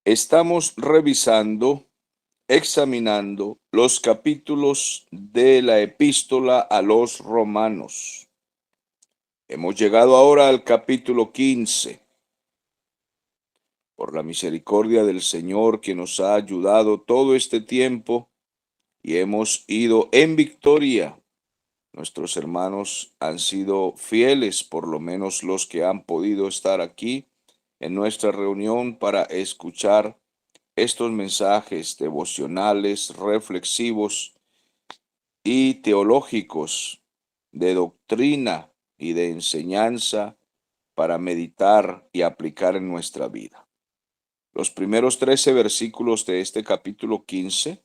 Estamos revisando, examinando los capítulos de la epístola a los romanos. Hemos llegado ahora al capítulo 15. Por la misericordia del Señor que nos ha ayudado todo este tiempo y hemos ido en victoria. Nuestros hermanos han sido fieles, por lo menos los que han podido estar aquí en nuestra reunión para escuchar estos mensajes devocionales, reflexivos y teológicos de doctrina y de enseñanza para meditar y aplicar en nuestra vida. Los primeros 13 versículos de este capítulo 15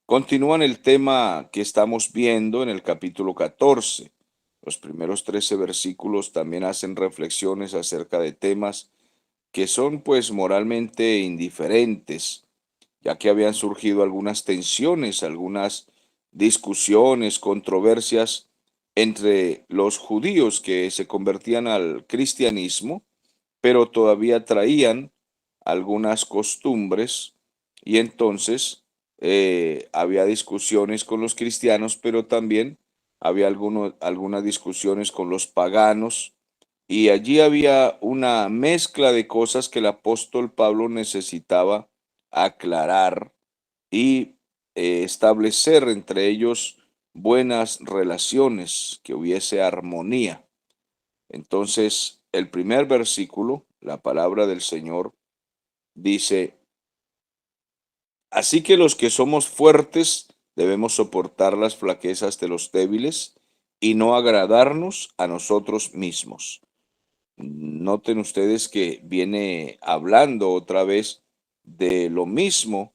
continúan el tema que estamos viendo en el capítulo 14. Los primeros 13 versículos también hacen reflexiones acerca de temas que son pues moralmente indiferentes, ya que habían surgido algunas tensiones, algunas discusiones, controversias entre los judíos que se convertían al cristianismo, pero todavía traían algunas costumbres y entonces había discusiones con los cristianos, pero también había algunas discusiones con los paganos y allí había una mezcla de cosas que el apóstol Pablo necesitaba aclarar y establecer entre ellos buenas relaciones, que hubiese armonía. Entonces, el primer versículo, la palabra del Señor, dice: así que los que somos fuertes debemos soportar las flaquezas de los débiles y no agradarnos a nosotros mismos. Noten ustedes que viene hablando otra vez de lo mismo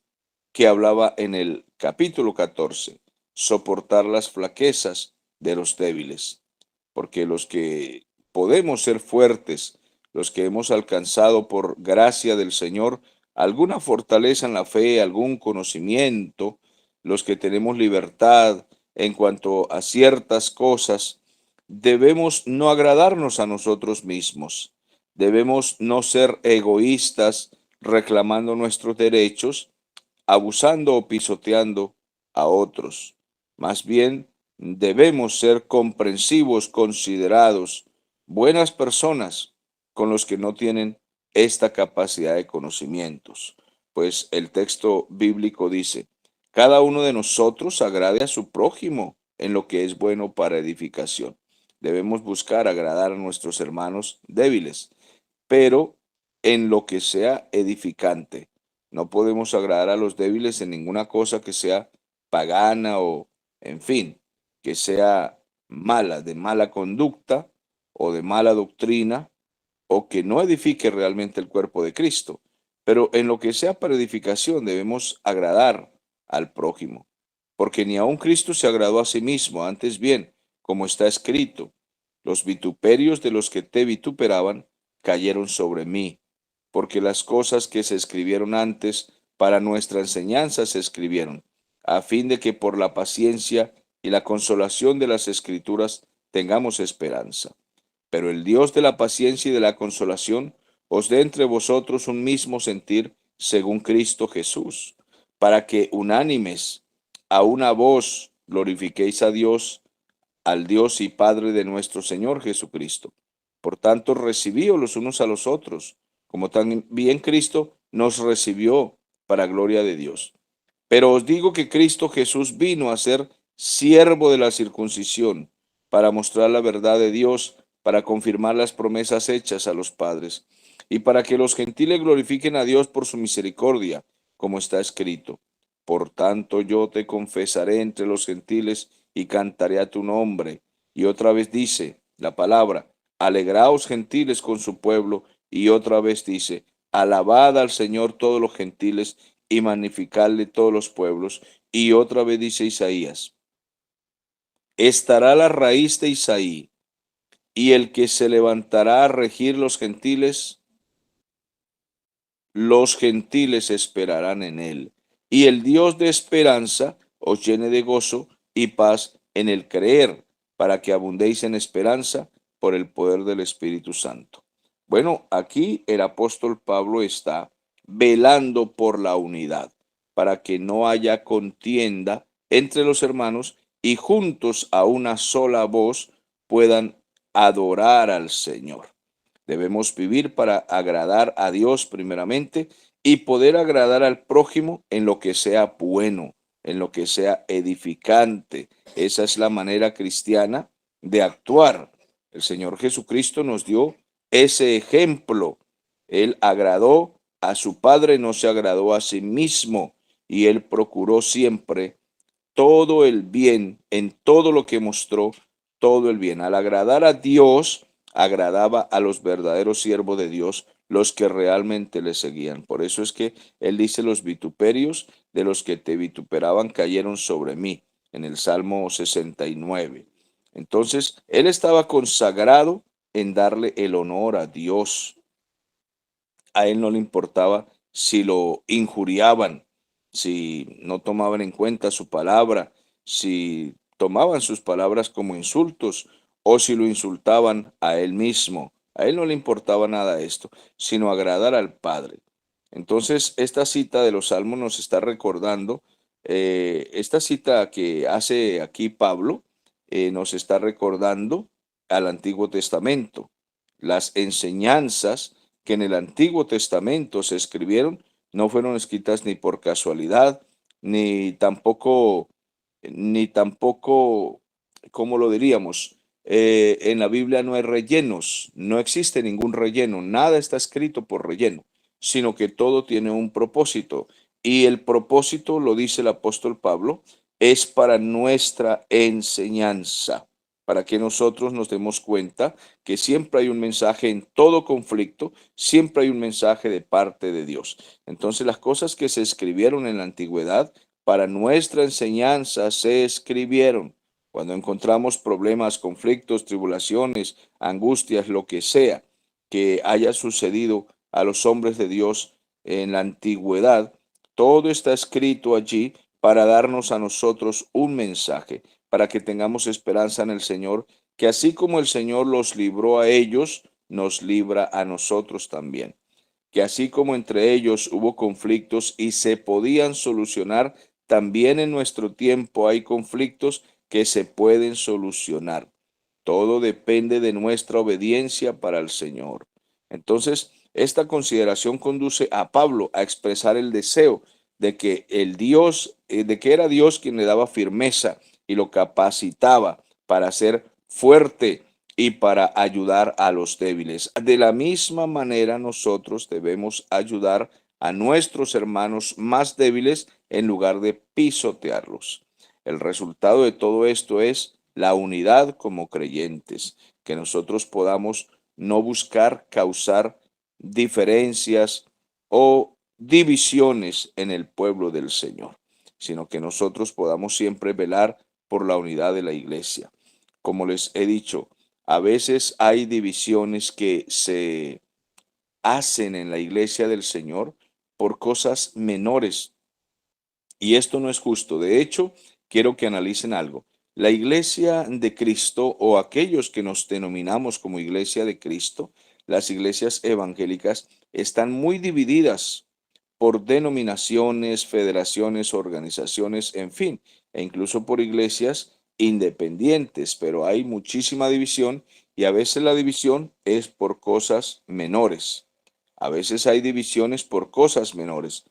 que hablaba en el capítulo 14, soportar las flaquezas de los débiles, porque los que podemos ser fuertes, los que hemos alcanzado por gracia del Señor alguna fortaleza en la fe, algún conocimiento, los que tenemos libertad en cuanto a ciertas cosas, debemos no agradarnos a nosotros mismos, debemos no ser egoístas reclamando nuestros derechos, abusando o pisoteando a otros. Más bien, debemos ser comprensivos, considerados, buenas personas con los que no tienen esta capacidad de conocimientos. Pues el texto bíblico dice: cada uno de nosotros agrade a su prójimo en lo que es bueno para edificación. Debemos buscar agradar a nuestros hermanos débiles, pero en lo que sea edificante. No podemos agradar a los débiles en ninguna cosa que sea pagana o, en fin, que sea mala, de mala conducta o de mala doctrina, o que no edifique realmente el cuerpo de Cristo. Pero en lo que sea para edificación debemos agradar al prójimo, porque ni aun Cristo se agradó a sí mismo, antes bien, como está escrito: los vituperios de los que te vituperaban cayeron sobre mí, porque las cosas que se escribieron antes para nuestra enseñanza se escribieron, a fin de que por la paciencia y la consolación de las Escrituras tengamos esperanza. Pero el Dios de la paciencia y de la consolación os dé entre vosotros un mismo sentir según Cristo Jesús, para que unánimes a una voz glorifiquéis a Dios, al Dios y Padre de nuestro Señor Jesucristo. Por tanto, recibíos los unos a los otros, como también Cristo nos recibió para gloria de Dios. Pero os digo que Cristo Jesús vino a ser siervo de la circuncisión, para mostrar la verdad de Dios, para confirmar las promesas hechas a los padres, y para que los gentiles glorifiquen a Dios por su misericordia, como está escrito: por tanto yo te confesaré entre los gentiles y cantaré a tu nombre. Y otra vez dice la palabra: alegraos gentiles con su pueblo. Y otra vez dice: alabad al Señor todos los gentiles y magnificarle todos los pueblos. Y otra vez dice Isaías: estará la raíz de Isaí, y el que se levantará a regir los gentiles esperarán en él. Y el Dios de esperanza os llene de gozo y paz en el creer, para que abundéis en esperanza por el poder del Espíritu Santo. Bueno, aquí el apóstol Pablo está velando por la unidad, para que no haya contienda entre los hermanos y juntos a una sola voz puedan adorar al Señor. Debemos vivir para agradar a Dios primeramente y poder agradar al prójimo en lo que sea bueno, en lo que sea edificante. Esa es la manera cristiana de actuar. El Señor Jesucristo nos dio ese ejemplo. Él agradó a su Padre, no se agradó a sí mismo, y él procuró siempre todo el bien, en todo lo que mostró, todo el bien. Al agradar a Dios, agradaba a los verdaderos siervos de Dios, los que realmente le seguían. Por eso es que él dice: los vituperios de los que te vituperaban cayeron sobre mí, en el Salmo 69. Entonces, él estaba consagrado en darle el honor a Dios. A él no le importaba si lo injuriaban, si no tomaban en cuenta su palabra, si tomaban sus palabras como insultos o si lo insultaban a él mismo. A él no le importaba nada esto, sino agradar al Padre. Entonces, esta cita de los Salmos nos está recordando, esta cita que hace aquí Pablo, nos está recordando al Antiguo Testamento, las enseñanzas que en el Antiguo Testamento se escribieron no fueron escritas ni por casualidad, ni tampoco, ni tampoco, ¿cómo lo diríamos? En la Biblia no hay rellenos, no existe ningún relleno, nada está escrito por relleno, sino que todo tiene un propósito. Y el propósito, lo dice el apóstol Pablo, es para nuestra enseñanza, para que nosotros nos demos cuenta que siempre hay un mensaje en todo conflicto, siempre hay un mensaje de parte de Dios. Entonces, las cosas que se escribieron en la antigüedad para nuestra enseñanza se escribieron. Cuando encontramos problemas, conflictos, tribulaciones, angustias, lo que sea que haya sucedido a los hombres de Dios en la antigüedad, todo está escrito allí para darnos a nosotros un mensaje, para que tengamos esperanza en el Señor, que así como el Señor los libró a ellos, nos libra a nosotros también. Que así como entre ellos hubo conflictos y se podían solucionar, también en nuestro tiempo hay conflictos que se pueden solucionar. Todo depende de nuestra obediencia para el Señor. Entonces, esta consideración conduce a Pablo a expresar el deseo de que el Dios, de que era Dios quien le daba firmeza y lo capacitaba para ser fuerte y para ayudar a los débiles. De la misma manera, nosotros debemos ayudar a nuestros hermanos más débiles en lugar de pisotearlos. El resultado de todo esto es la unidad como creyentes, que nosotros podamos no buscar causar diferencias o divisiones en el pueblo del Señor, sino que nosotros podamos siempre velar por la unidad de la iglesia. Como les he dicho, a veces hay divisiones que se hacen en la iglesia del Señor por cosas menores, y esto no es justo. De hecho, quiero que analicen algo. La iglesia de Cristo, o aquellos que nos denominamos como iglesia de Cristo, las iglesias evangélicas, están muy divididas por denominaciones, federaciones, organizaciones, en fin, e incluso por iglesias independientes, pero hay muchísima división, y a veces la división es por cosas menores. A veces hay divisiones por cosas menores.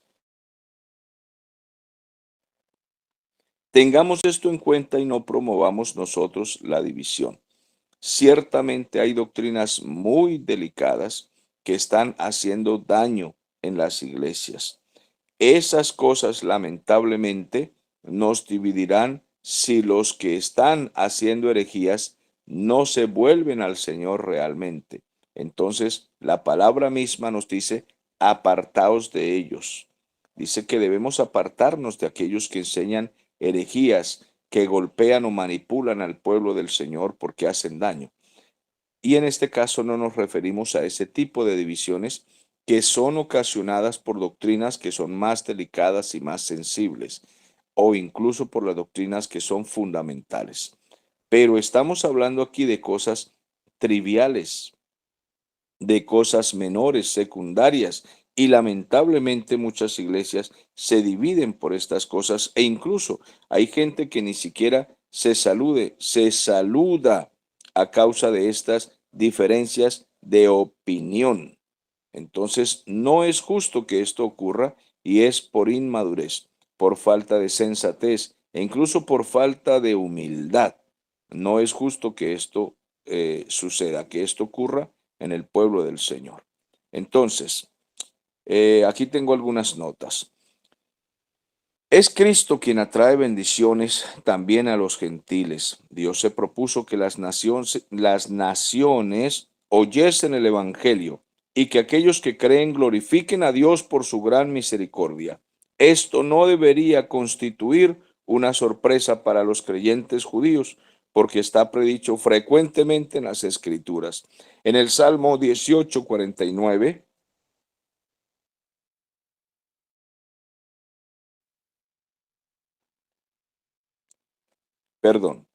Tengamos esto en cuenta y no promovamos nosotros la división. Ciertamente hay doctrinas muy delicadas que están haciendo daño en las iglesias. Esas cosas lamentablemente nos dividirán si los que están haciendo herejías no se vuelven al Señor realmente. Entonces, la palabra misma nos dice: apartaos de ellos. Dice que debemos apartarnos de aquellos que enseñan herejías, que golpean o manipulan al pueblo del Señor porque hacen daño. Y en este caso no nos referimos a ese tipo de divisiones que son ocasionadas por doctrinas que son más delicadas y más sensibles, o incluso por las doctrinas que son fundamentales. Pero estamos hablando aquí de cosas triviales, de cosas menores, secundarias, Y lamentablemente muchas iglesias se dividen por estas cosas e incluso hay gente que ni siquiera se saluda a causa de estas diferencias de opinión. Entonces, no es justo que esto ocurra y es por inmadurez, por falta de sensatez e incluso por falta de humildad. No es justo que esto suceda, que esto ocurra en el pueblo del Señor. Entonces, aquí tengo algunas notas. Es Cristo quien atrae bendiciones también a los gentiles. Dios se propuso que las naciones oyesen el Evangelio y que aquellos que creen glorifiquen a Dios por su gran misericordia. Esto no debería constituir una sorpresa para los creyentes judíos, porque está predicho frecuentemente en las Escrituras. En el Salmo 18:49. Perdón.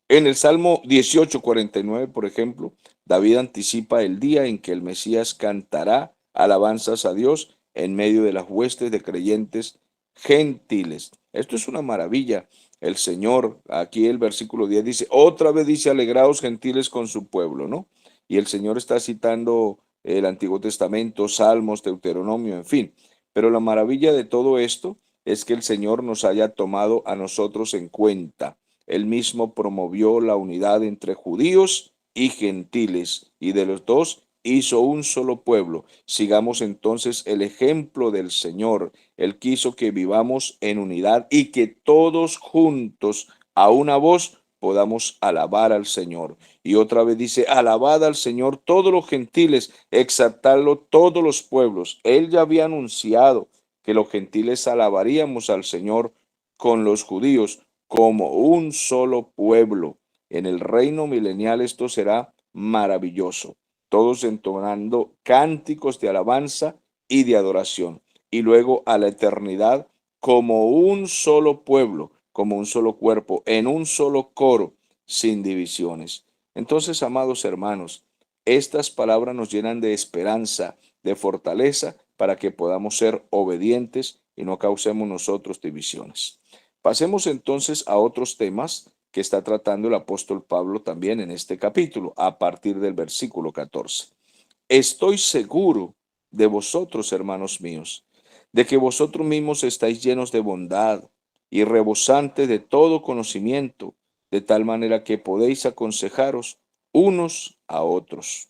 En el Salmo 18:49, por ejemplo, David anticipa el día en que el Mesías cantará alabanzas a Dios en medio de las huestes de creyentes gentiles. Esto es una maravilla. El Señor, aquí el versículo 10 dice, otra vez dice, alegraos gentiles con su pueblo, ¿no? Y el Señor está citando el Antiguo Testamento, Salmos, Deuteronomio, en fin. Pero la maravilla de todo esto es que el Señor nos haya tomado a nosotros en cuenta. Él mismo promovió la unidad entre judíos y gentiles, y de los dos hizo un solo pueblo. Sigamos entonces el ejemplo del Señor. Él quiso que vivamos en unidad y que todos juntos, a una voz, podamos alabar al Señor. Y otra vez dice, alabad al Señor todos los gentiles, exaltadlo todos los pueblos. Él ya había anunciado que los gentiles alabaríamos al Señor con los judíos como un solo pueblo. En el reino milenial esto será maravilloso, todos entonando cánticos de alabanza y de adoración, y luego a la eternidad como un solo pueblo, como un solo cuerpo, en un solo coro, sin divisiones. Entonces, amados hermanos, estas palabras nos llenan de esperanza, de fortaleza, para que podamos ser obedientes y no causemos nosotros divisiones. Pasemos entonces a otros temas que está tratando el apóstol Pablo también en este capítulo, a partir del versículo 14. Estoy seguro de vosotros, hermanos míos, de que vosotros mismos estáis llenos de bondad y rebosantes de todo conocimiento, de tal manera que podéis aconsejaros unos a otros.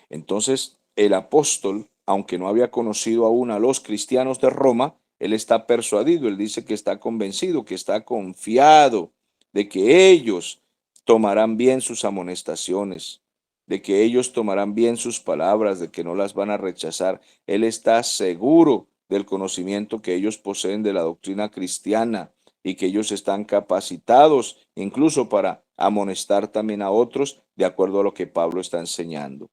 Entonces, el apóstol, aunque no había conocido aún a los cristianos de Roma, él está persuadido, él dice que está convencido, que está confiado de que ellos tomarán bien sus amonestaciones, de que ellos tomarán bien sus palabras, de que no las van a rechazar. Él está seguro del conocimiento que ellos poseen de la doctrina cristiana y que ellos están capacitados incluso para amonestar también a otros de acuerdo a lo que Pablo está enseñando.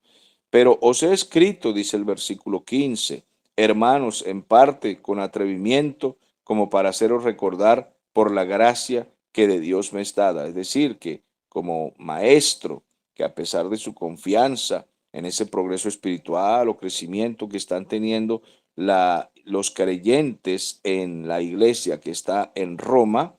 Pero os he escrito, dice el versículo 15, hermanos, en parte con atrevimiento, como para haceros recordar por la gracia que de Dios me es dada. Es decir, que como maestro, que a pesar de su confianza en ese progreso espiritual o crecimiento que están teniendo los creyentes en la iglesia que está en Roma,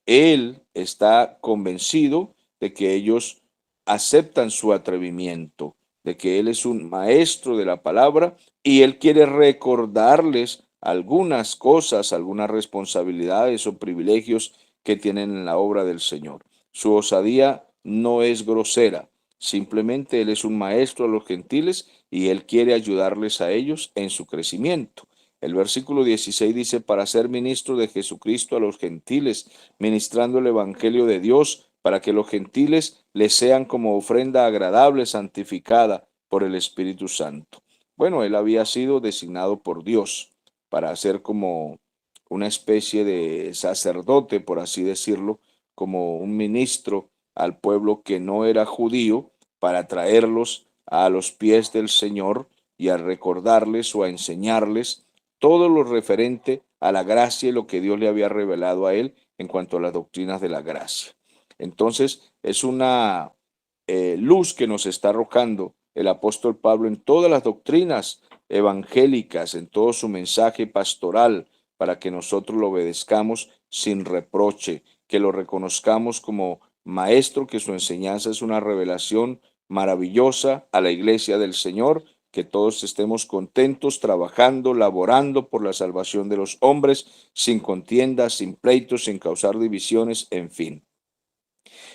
él está convencido de que ellos aceptan su atrevimiento, de que Él es un maestro de la palabra y Él quiere recordarles algunas cosas, algunas responsabilidades o privilegios que tienen en la obra del Señor. Su osadía no es grosera, simplemente Él es un maestro a los gentiles y Él quiere ayudarles a ellos en su crecimiento. El versículo 16 dice, para ser ministro de Jesucristo a los gentiles, ministrando el Evangelio de Dios, para que los gentiles les sean como ofrenda agradable, santificada por el Espíritu Santo. Bueno, él había sido designado por Dios para ser como una especie de sacerdote, por así decirlo, como un ministro al pueblo que no era judío, para traerlos a los pies del Señor y a recordarles o a enseñarles todo lo referente a la gracia y lo que Dios le había revelado a él en cuanto a las doctrinas de la gracia. Entonces, es una luz que nos está arrojando el apóstol Pablo en todas las doctrinas evangélicas, en todo su mensaje pastoral, para que nosotros lo obedezcamos sin reproche, que lo reconozcamos como maestro, que su enseñanza es una revelación maravillosa a la iglesia del Señor, que todos estemos contentos, trabajando, laborando por la salvación de los hombres, sin contiendas, sin pleitos, sin causar divisiones, en fin.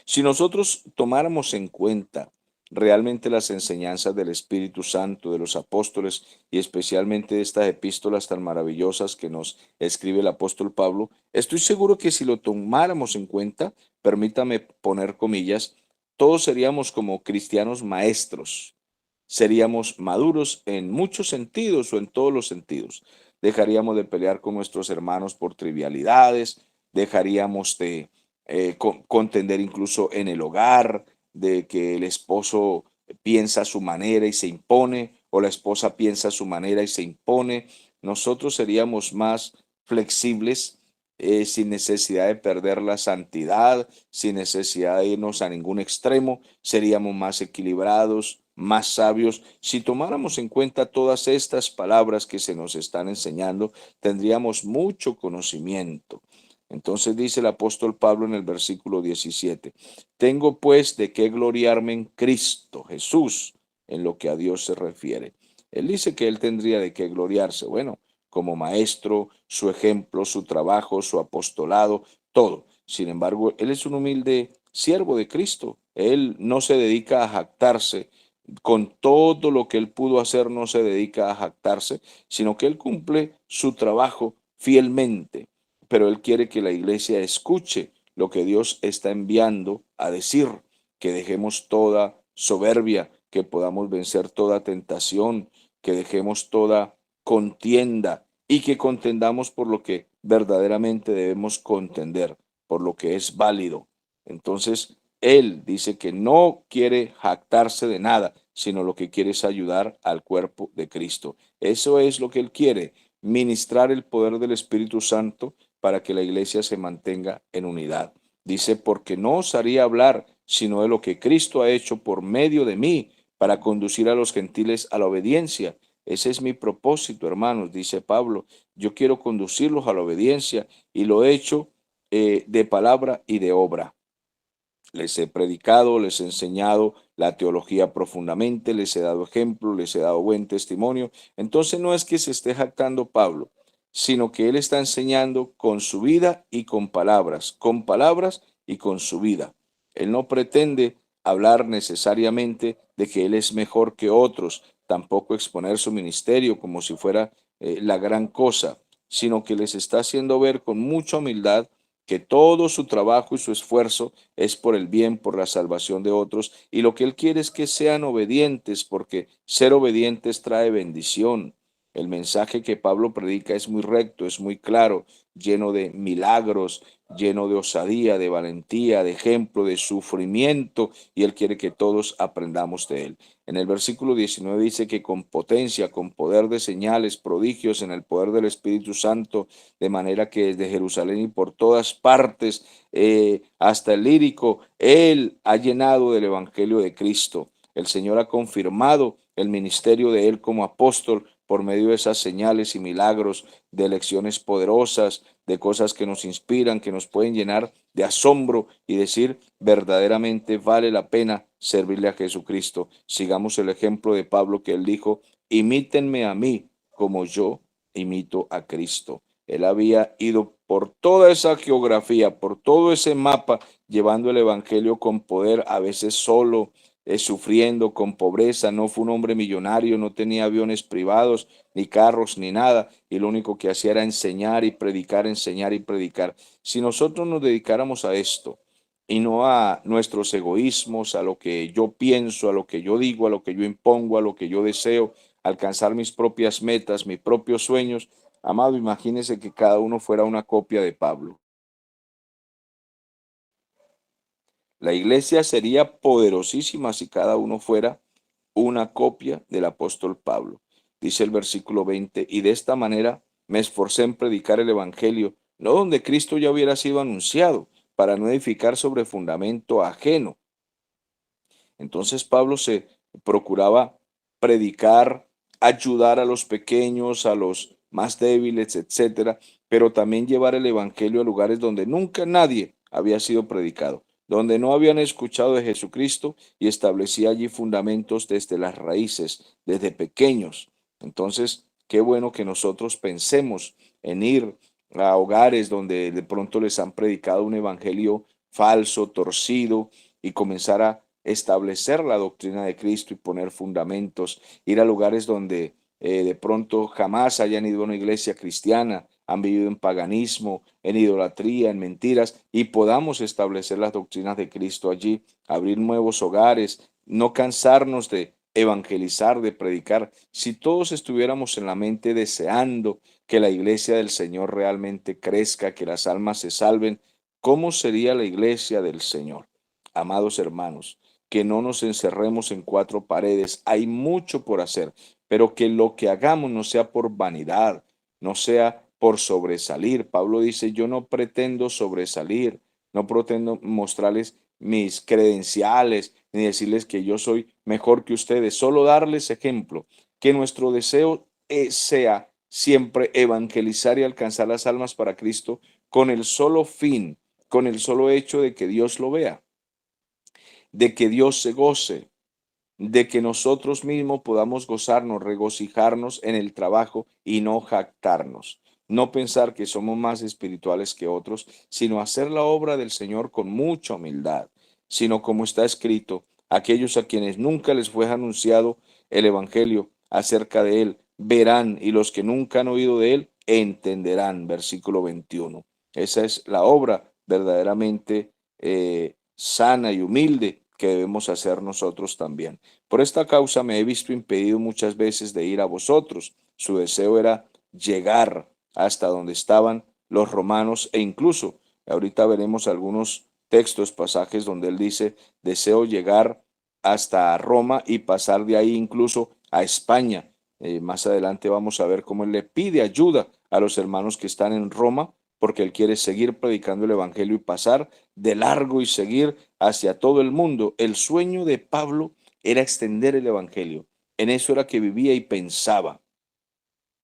Si nosotros tomáramos en cuenta realmente las enseñanzas del Espíritu Santo, de los apóstoles y especialmente de estas epístolas tan maravillosas que nos escribe el apóstol Pablo, estoy seguro que si lo tomáramos en cuenta, permítame poner comillas, todos seríamos como cristianos maestros, seríamos maduros en muchos sentidos o en todos los sentidos. Dejaríamos de pelear con nuestros hermanos por trivialidades, dejaríamos de contender incluso en el hogar, de que el esposo piensa a su manera y se impone, o la esposa piensa a su manera y se impone. Nosotros seríamos más flexibles, sin necesidad de perder la santidad, sin necesidad de irnos a ningún extremo, seríamos más equilibrados, más sabios. Si tomáramos en cuenta todas estas palabras que se nos están enseñando, tendríamos mucho conocimiento. Entonces dice el apóstol Pablo en el versículo 17, tengo pues de qué gloriarme en Cristo Jesús en lo que a Dios se refiere. Él dice que él tendría de qué gloriarse. Bueno, como maestro, su ejemplo, su trabajo, su apostolado, todo. Sin embargo, él es un humilde siervo de Cristo. Él no se dedica a jactarse. Con todo lo que él pudo hacer, no se dedica a jactarse, sino que él cumple su trabajo fielmente, pero él quiere que la iglesia escuche lo que Dios está enviando a decir, que dejemos toda soberbia, que podamos vencer toda tentación, que dejemos toda contienda y que contendamos por lo que verdaderamente debemos contender, por lo que es válido. Entonces, él dice que no quiere jactarse de nada, sino lo que quiere es ayudar al cuerpo de Cristo. Eso es lo que él quiere, ministrar el poder del Espíritu Santo para que la iglesia se mantenga en unidad. Dice, porque no osaría hablar sino de lo que Cristo ha hecho por medio de mí para conducir a los gentiles a la obediencia. Ese es mi propósito, hermanos, dice Pablo. Yo quiero conducirlos a la obediencia y lo he hecho de palabra y de obra. Les he predicado, les he enseñado la teología profundamente, les he dado ejemplo, les he dado buen testimonio. Entonces no es que se esté jactando Pablo, sino que él está enseñando con su vida y con palabras y con su vida. Él no pretende hablar necesariamente de que él es mejor que otros, tampoco exponer su ministerio como si fuera la gran cosa, sino que les está haciendo ver con mucha humildad que todo su trabajo y su esfuerzo es por el bien, por la salvación de otros, y lo que Él quiere es que sean obedientes, porque ser obedientes trae bendición. El mensaje que Pablo predica es muy recto, es muy claro, lleno de milagros, lleno de osadía, de valentía, de ejemplo, de sufrimiento, y Él quiere que todos aprendamos de Él. En el versículo 19 dice que con potencia, con poder de señales, prodigios, en el poder del Espíritu Santo, de manera que desde Jerusalén y por todas partes, hasta el lírico, Él ha llenado del Evangelio de Cristo. El Señor ha confirmado el ministerio de Él como apóstol por medio de esas señales y milagros, de lecciones poderosas, de cosas que nos inspiran, que nos pueden llenar de asombro y decir, verdaderamente vale la pena servirle a Jesucristo. Sigamos el ejemplo de Pablo, que él dijo, imítenme a mí como yo imito a Cristo. Él había ido por toda esa geografía, por todo ese mapa, llevando el Evangelio con poder, a veces solo, sufriendo, con pobreza. No fue un hombre millonario, no tenía aviones privados, ni carros, ni nada. Y lo único que hacía era enseñar y predicar, enseñar y predicar. Si nosotros nos dedicáramos a esto y no a nuestros egoísmos, a lo que yo pienso, a lo que yo digo, a lo que yo impongo, a lo que yo deseo, alcanzar mis propias metas, mis propios sueños, amado, imagínese que cada uno fuera una copia de Pablo. La iglesia sería poderosísima si cada uno fuera una copia del apóstol Pablo. Dice el versículo 20, y de esta manera me esforcé en predicar el evangelio, no donde Cristo ya hubiera sido anunciado, para no edificar sobre fundamento ajeno. Entonces Pablo se procuraba predicar ayudar a los pequeños, a los más débiles, etcétera, pero también llevar el evangelio a lugares donde nunca nadie había sido predicado, donde no habían escuchado de Jesucristo y establecía allí fundamentos desde las raíces, desde pequeños. Entonces, qué bueno que nosotros pensemos en ir a hogares donde de pronto les han predicado un evangelio falso, torcido, y comenzar a establecer la doctrina de Cristo y poner fundamentos, ir a lugares donde de pronto jamás hayan ido a una iglesia cristiana, han vivido en paganismo, en idolatría, en mentiras, y podamos establecer las doctrinas de Cristo allí, abrir nuevos hogares, no cansarnos de evangelizar, de predicar. Si todos estuviéramos en la mente deseando que la iglesia del Señor realmente crezca, que las almas se salven, ¿cómo sería la iglesia del Señor? Amados hermanos, que no nos encerremos en cuatro paredes. Hay mucho por hacer, pero que lo que hagamos no sea por vanidad, no sea por sobresalir. Pablo dice, yo no pretendo sobresalir, no pretendo mostrarles mis credenciales, ni decirles que yo soy mejor que ustedes, solo darles ejemplo, que nuestro deseo sea siempre evangelizar y alcanzar las almas para Cristo con el solo fin, con el solo hecho de que Dios lo vea, de que Dios se goce, de que nosotros mismos podamos gozarnos, regocijarnos en el trabajo y no jactarnos. No pensar que somos más espirituales que otros, sino hacer la obra del Señor con mucha humildad, sino como está escrito, aquellos a quienes nunca les fue anunciado el Evangelio acerca de Él, verán, y los que nunca han oído de Él, entenderán. Versículo 21. Esa es la obra verdaderamente sana y humilde que debemos hacer nosotros también. Por esta causa me he visto impedido muchas veces de ir a vosotros. Su deseo era llegar hasta donde estaban los romanos e incluso, ahorita veremos algunos textos, pasajes donde él dice, deseo llegar hasta Roma y pasar de ahí incluso a España. Más adelante vamos a ver cómo él le pide ayuda a los hermanos que están en Roma, porque él quiere seguir predicando el Evangelio y pasar de largo y seguir hacia todo el mundo. El sueño de Pablo era extender el Evangelio. En eso era que vivía y pensaba.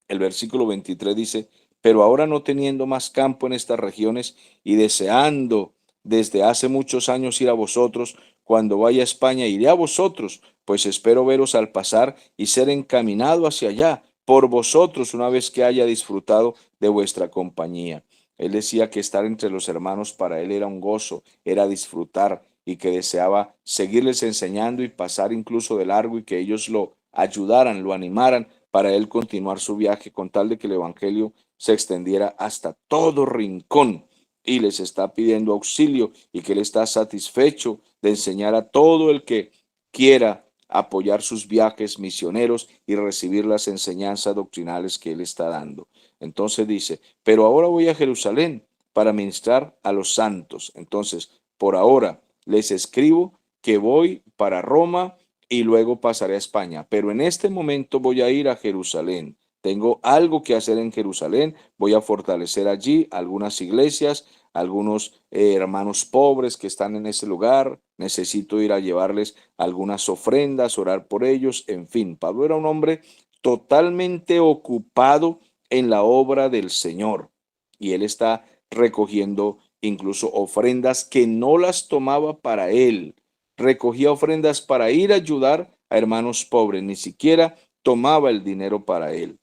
El versículo 23 dice, pero ahora no teniendo más campo en estas regiones y deseando desde hace muchos años ir a vosotros, cuando vaya a España iré a vosotros, pues espero veros al pasar y ser encaminado hacia allá por vosotros una vez que haya disfrutado de vuestra compañía. Él decía que estar entre los hermanos para él era un gozo, era disfrutar y que deseaba seguirles enseñando y pasar incluso de largo y que ellos lo ayudaran, lo animaran para él continuar su viaje con tal de que el Evangelio se extendiera hasta todo rincón y les está pidiendo auxilio y que él está satisfecho de enseñar a todo el que quiera apoyar sus viajes misioneros y recibir las enseñanzas doctrinales que él está dando. Entonces dice, pero ahora voy a Jerusalén para ministrar a los santos. Entonces, por ahora les escribo que voy para Roma y luego pasaré a España. Pero en este momento voy a ir a Jerusalén. Tengo algo que hacer en Jerusalén. Voy a fortalecer allí algunas iglesias, algunos hermanos pobres que están en ese lugar. Necesito ir a llevarles algunas ofrendas, orar por ellos. En fin, Pablo era un hombre totalmente ocupado en la obra del Señor. Y él está recogiendo incluso ofrendas que no las tomaba para él, recogía ofrendas para ir a ayudar a hermanos pobres, ni siquiera tomaba el dinero para él.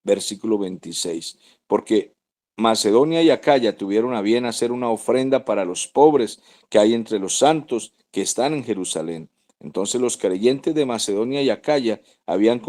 Versículo 26, porque Macedonia y Acaya tuvieron a bien hacer una ofrenda para los pobres que hay entre los santos que están en Jerusalén. Entonces los creyentes de Macedonia y Acaya habían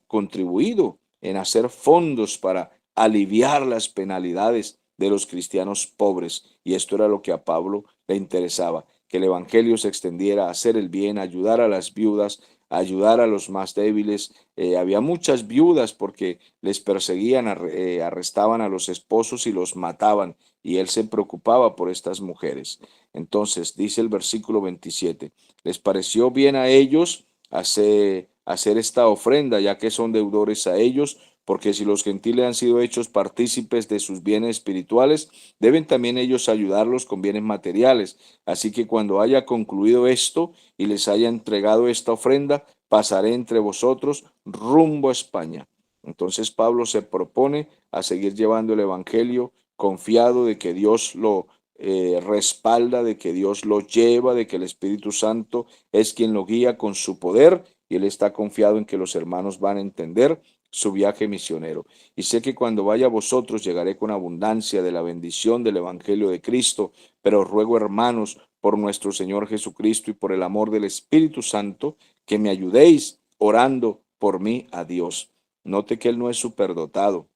contribuido en hacer fondos para aliviar las penalidades de los cristianos pobres. Y esto era lo que a Pablo le interesaba, que el Evangelio se extendiera a hacer el bien, ayudar a las viudas, ayudar a los más débiles. Había muchas viudas porque les perseguían, arrestaban a los esposos y los mataban, y él se preocupaba por estas mujeres. Entonces, dice el versículo 27, les pareció bien a ellos hacer esta ofrenda, ya que son deudores a ellos, porque si los gentiles han sido hechos partícipes de sus bienes espirituales, deben también ellos ayudarlos con bienes materiales. Así que cuando haya concluido esto y les haya entregado esta ofrenda, pasaré entre vosotros rumbo a España. Entonces Pablo se propone a seguir llevando el evangelio, confiado de que Dios lo respalda, de que Dios lo lleva, de que el Espíritu Santo es quien lo guía con su poder, y él está confiado en que los hermanos van a entender su viaje misionero. Y sé que cuando vaya a vosotros llegaré con abundancia de la bendición del evangelio de Cristo, pero os ruego, hermanos, por nuestro Señor Jesucristo y por el amor del Espíritu Santo, que me ayudéis orando por mí a Dios. Note que él no es superdotado.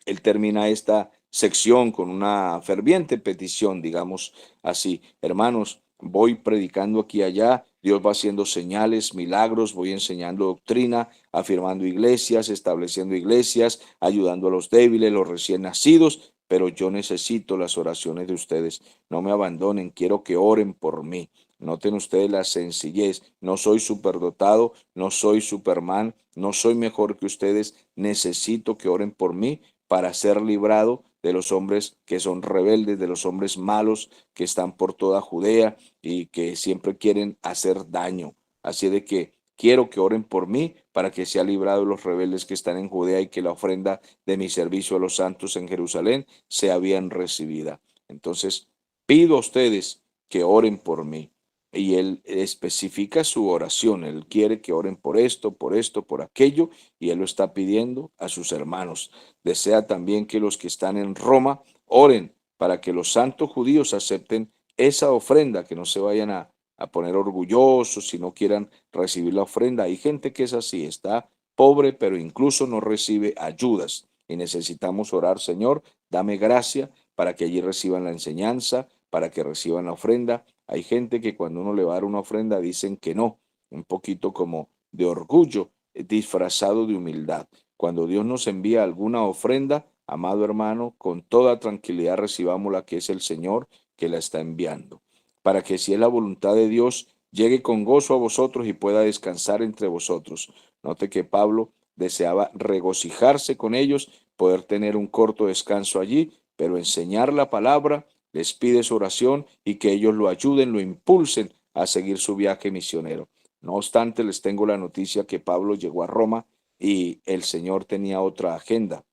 Él termina esta sección con una ferviente petición, digamos así. Hermanos, voy predicando aquí y allá, Dios va haciendo señales, milagros, voy enseñando doctrina, afirmando iglesias, estableciendo iglesias, ayudando a los débiles, los recién nacidos, pero yo necesito las oraciones de ustedes. No me abandonen, quiero que oren por mí. Noten ustedes la sencillez. No soy superdotado, no soy Superman, no soy mejor que ustedes. Necesito que oren por mí para ser librado de los hombres que son rebeldes, de los hombres malos que están por toda Judea y que siempre quieren hacer daño. Así de que quiero que oren por mí para que sea librado de los rebeldes que están en Judea y que la ofrenda de mi servicio a los santos en Jerusalén sea bien recibida. Entonces, pido a ustedes que oren por mí. Y él especifica su oración. Él quiere que oren por esto, por aquello, y él lo está pidiendo a sus hermanos. Desea también que los que están en Roma oren para que los santos judíos acepten esa ofrenda, que no se vayan a poner orgullosos si no quieran recibir la ofrenda. Hay gente que es así, está pobre, pero incluso no recibe ayudas. Y necesitamos orar, Señor, dame gracia para que allí reciban la enseñanza, para que reciban la ofrenda. Hay gente que cuando uno le va a dar una ofrenda dicen que no, un poquito como de orgullo, disfrazado de humildad. Cuando Dios nos envía alguna ofrenda, amado hermano, con toda tranquilidad recibamos la que es el Señor que la está enviando, para que si es la voluntad de Dios, llegue con gozo a vosotros y pueda descansar entre vosotros. Note que Pablo deseaba regocijarse con ellos, poder tener un corto descanso allí, pero enseñar la palabra, les pide su oración y que ellos lo ayuden, lo impulsen a seguir su viaje misionero. No obstante, les tengo la noticia que Pablo llegó a Roma y el Señor tenía otra agenda.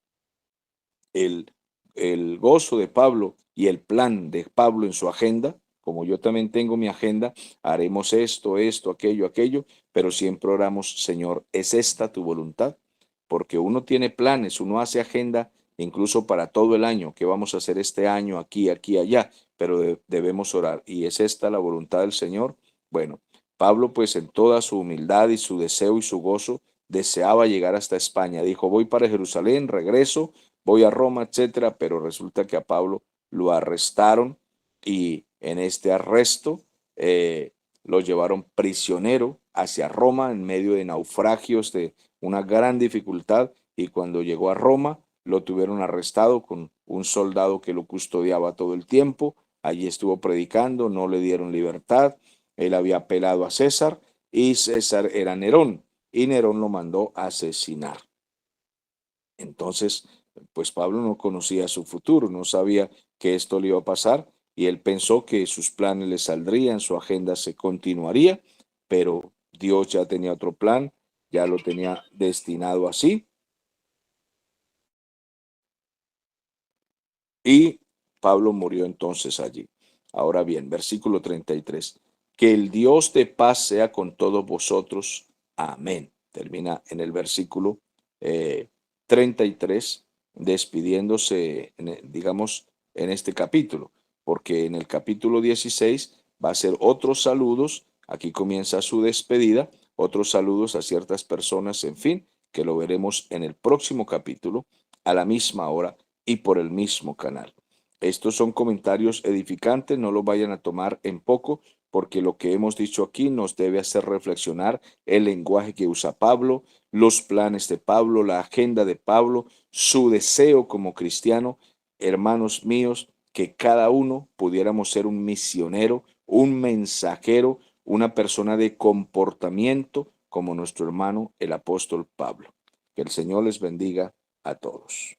El, el gozo de Pablo y el plan de Pablo en su agenda, como yo también tengo mi agenda, haremos esto, aquello, pero siempre oramos, Señor, ¿es esta tu voluntad? Porque uno tiene planes, uno hace agenda incluso para todo el año, qué vamos a hacer este año, aquí, allá, pero debemos orar. ¿Y es esta la voluntad del Señor? Bueno, Pablo pues en toda su humildad y su deseo y su gozo, deseaba llegar hasta España. Dijo, voy para Jerusalén, regreso, voy a Roma, etcétera, pero resulta que a Pablo lo arrestaron y en este arresto lo llevaron prisionero hacia Roma en medio de naufragios, de una gran dificultad, y cuando llegó a Roma lo tuvieron arrestado con un soldado que lo custodiaba todo el tiempo. Allí estuvo predicando, no le dieron libertad. Él había apelado a César y César era Nerón y Nerón lo mandó a asesinar. Entonces, pues Pablo no conocía su futuro, no sabía que esto le iba a pasar y él pensó que sus planes le saldrían, su agenda se continuaría, pero Dios ya tenía otro plan, ya lo tenía destinado así y Pablo murió entonces allí. Ahora bien, versículo 33. Que el Dios de paz sea con todos vosotros. Amén. Termina en el versículo 33, despidiéndose, digamos, en este capítulo, porque en el capítulo 16 va a ser otros saludos. Aquí comienza su despedida, otros saludos a ciertas personas, en fin, que lo veremos en el próximo capítulo, a la misma hora y por el mismo canal. Estos son comentarios edificantes, no los vayan a tomar en poco, porque lo que hemos dicho aquí nos debe hacer reflexionar el lenguaje que usa Pablo, los planes de Pablo, la agenda de Pablo, su deseo como cristiano. Hermanos míos, que cada uno pudiéramos ser un misionero, un mensajero, una persona de comportamiento como nuestro hermano el apóstol Pablo. Que el Señor les bendiga a todos.